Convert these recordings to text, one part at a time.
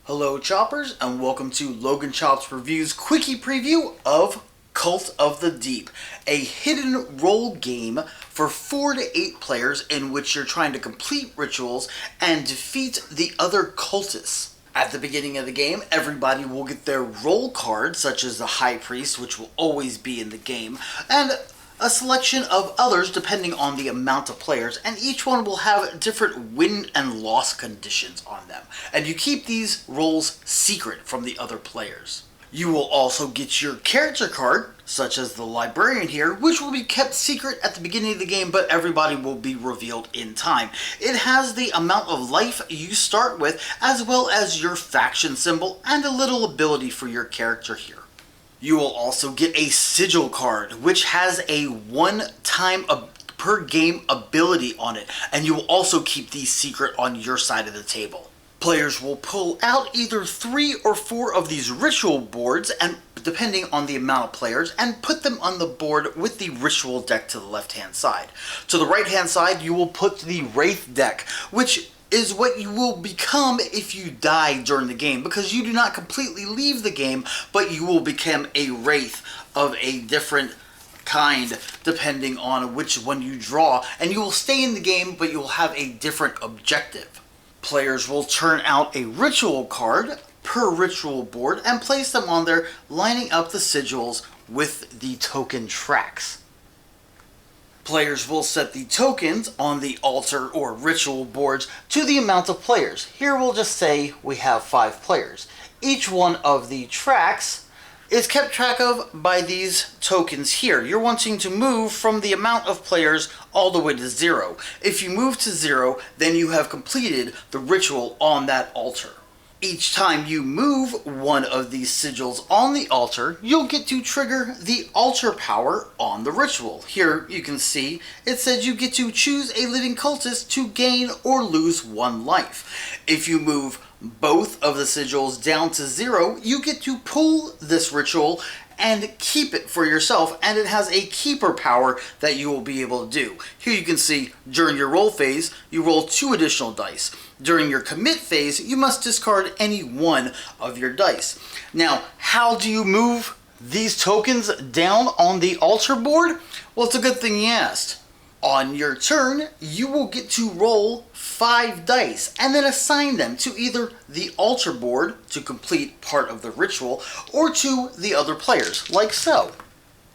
Hello Choppers, and welcome to Logan Chops Review's Quickie preview of Cult of the Deep, a hidden role game for 4 to 8 players in which you're trying to complete rituals and defeat the other cultists. At the beginning of the game, everybody will get their role card, such as the High Priest, which will always be in the game, and a selection of others depending on the amount of players, and each one will have different win and loss conditions on them. And you keep these roles secret from the other players. You will also get your character card, such as the librarian here, which will be kept secret at the beginning of the game, but everybody will be revealed in time. It has the amount of life you start with, as well as your faction symbol and a little ability for your character here. You will also get a sigil card, which has a one-time per game ability on it, and you will also keep these secret on your side of the table. Players will pull out either 3 or 4 of these ritual boards, and depending on the amount of players, and put them on the board with the ritual deck to the left-hand side. To the right-hand side, you will put the Wraith deck, which is what you will become if you die during the game, because you do not completely leave the game, but you will become a Wraith of a different kind depending on which one you draw, and you will stay in the game, but you will have a different objective. Players will turn out a ritual card per ritual board and place them on there, lining up the sigils with the token tracks. Players will set the tokens on the altar or ritual boards to the amount of players. Here we'll just say we have 5 players. Each one of the tracks is kept track of by these tokens here. You're wanting to move from the amount of players all the way to 0. If you move to 0, then you have completed the ritual on that altar. Each time you move one of these sigils on the altar, you'll get to trigger the altar power on the ritual. Here you can see it says you get to choose a living cultist to gain or lose 1 life. If you move both of the sigils down to 0, you get to pull this ritual and keep it for yourself, and it has a keeper power that you will be able to do. Here you can see during your roll phase, you roll 2 additional dice. During your commit phase, you must discard any 1 of your dice. Now, how do you move these tokens down on the altar board? Well, it's a good thing you asked. On your turn, you will get to roll 5 dice and then assign them to either the altar board to complete part of the ritual or to the other players, like so.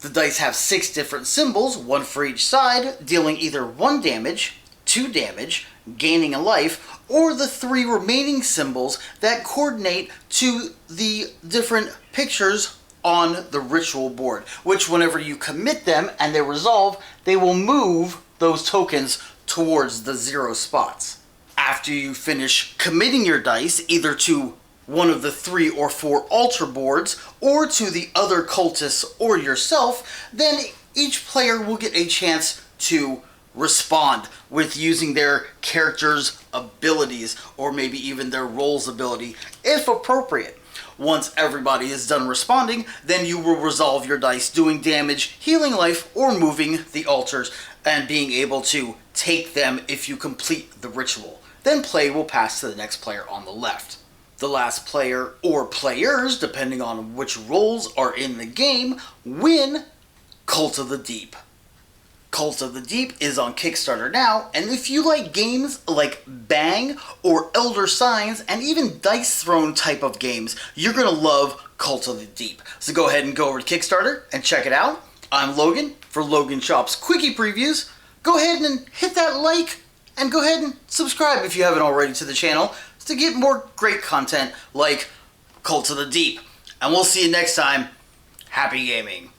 The dice have 6 different symbols, 1 for each side, dealing either 1 damage, 2 damage, gaining a life, or the 3 remaining symbols that coordinate to the different pictures on the ritual board, which whenever you commit them and they resolve, they will move those tokens towards the 0 spots. After you finish committing your dice either to one of the 3 or 4 altar boards or to the other cultists or yourself, then each player will get a chance to respond with using their character's abilities or maybe even their role's ability if appropriate. Once everybody is done responding, then you will resolve your dice doing damage, healing life, or moving the altars and being able to take them if you complete the ritual. Then play will pass to the next player on the left. The last player or players, depending on which roles are in the game, win Cult of the Deep. Cult of the Deep is on Kickstarter now, and if you like games like Bang or Elder Signs and even Dice Throne type of games, you're going to love Cult of the Deep. So go ahead and go over to Kickstarter and check it out. I'm Logan for Logan Chops Quickie Previews. Go ahead and hit that like and go ahead and subscribe if you haven't already to the channel to get more great content like Cult of the Deep. And we'll see you next time. Happy gaming.